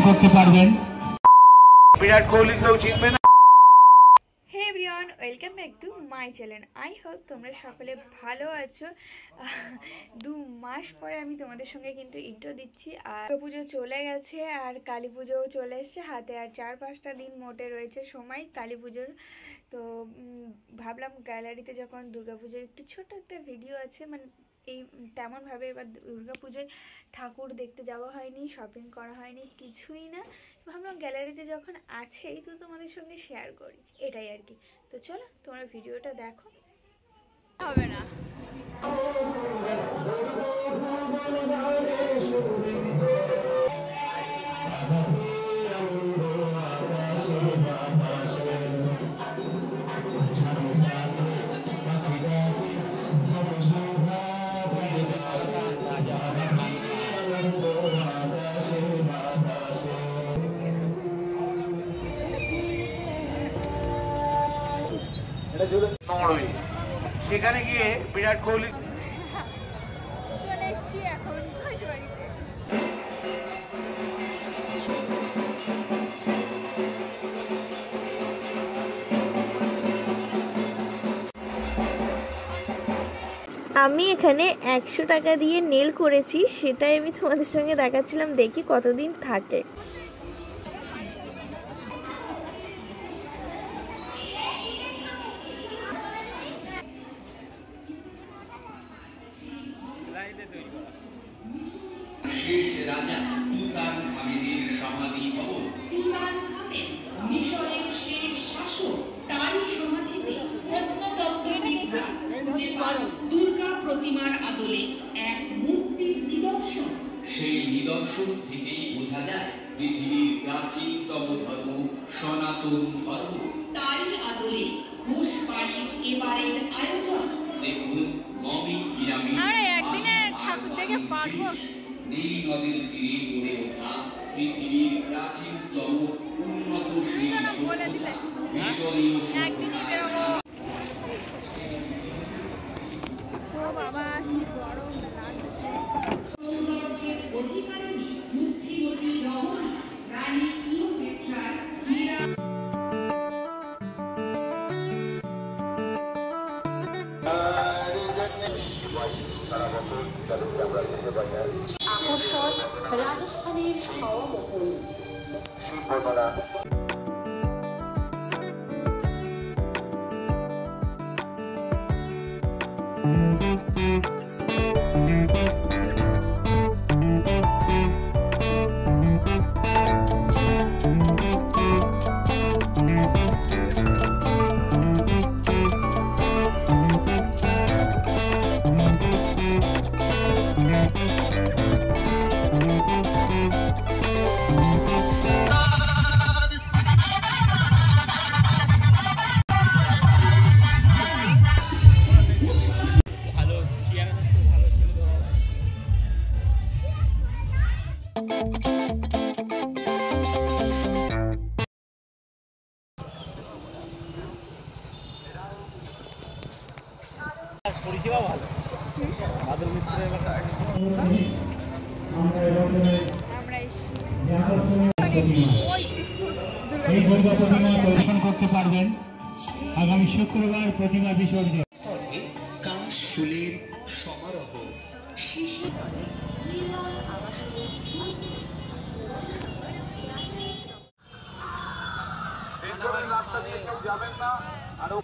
করতে পারবেন। বিরাট কোহলি কেউ চিনবে না। Hey everyone, welcome back to my channel. I hope তোমরা সকলে ভালো আছো। 2 মাস পরে আমি তোমাদের সঙ্গে কিন্তু ইন্ট্রো দিচ্ছি। আর পুজো চলে গেছে আর কালী পুজোও চলে এসছে হাতে। আর 4-5টা দিন মোটে রয়েছে সময় কালী পুজোর। তো ভাবলাম গ্যালারিতে যখন দুর্গাপুজোর একটু ছোট একটা ভিডিও আছে, মানে এই তেমনভাবে এবার দুর্গাপুজোয় ঠাকুর দেখতে যাওয়া হয়নি, শপিং করা হয়নি, কিছুই না। ভাবলাম গ্যালারিতে যখন আছেই তো তোমাদের সঙ্গে শেয়ার করি, এটাই আর কি। তো চলো তোমরা ভিডিওটা দেখো। হবে না সেখানে গিয়ে বিরাট কোহলি চলে এসছি এখন ঘোষবাড়িতে। আমি এখানে 100 টাকা দিয়ে নেল করেছি, সেটাই আমি তোমাদের সঙ্গে দেখাচ্ছিলাম, দেখি কতদিন থাকে। শেষ রাজা তুতানখামেনের সমাধি ভবন। তুতানখামেন মিশরের শেষ শাসক, তারই সমাধিতে প্রত্নতত্ত্ব বিভাগ দুর্গা প্রতিমার আদলে এক মূর্তির নিদর্শন। সেই নিদর্শন থেকেই বোঝা যায় পৃথিবীর প্রাচীনতম ধর্ম সনাতন ধর্ম। তারই আদলে ঘোষবাড়ির এবারের আয়োজন। দেখুন মমি পিরামিড, একদিনে ঠাকুর দেখে পারবো। নীল নদীর তীরে গড়ে ওঠা পৃথিবীর প্রাচীনতম উন্নত মিশরীয় অধিকারিণী বুদ্ধিমতী রমণী রানী ক্লিওপেট্রার আকর্ষণ রাজস্থানের হাওয়া মহল। পরিষেবা ভালো। বাদল মিত্রের এই দুর্গা প্রতিমা দর্শন করতে পারবেন আগামী শুক্রবার প্রতিমা বিসর্জন। কাশ ফুলের সমারোহ। রাস্তা দিয়ে কেউ যাবেন না। আরো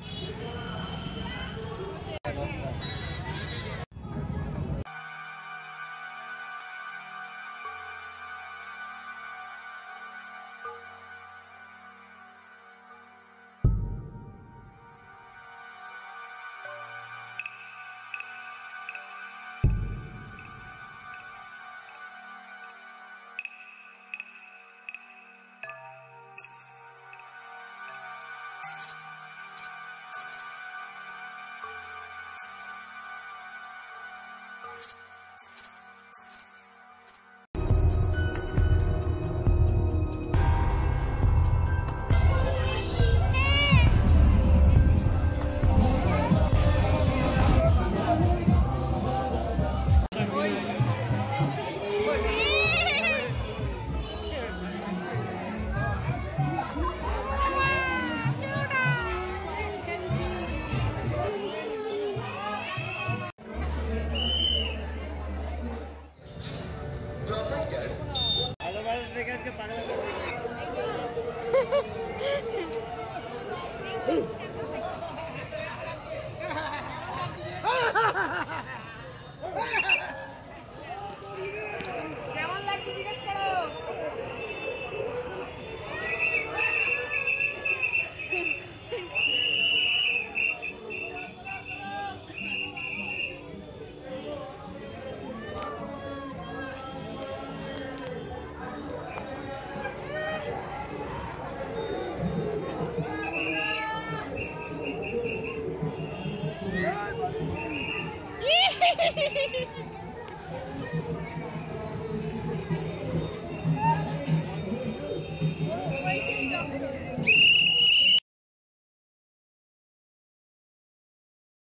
বলছি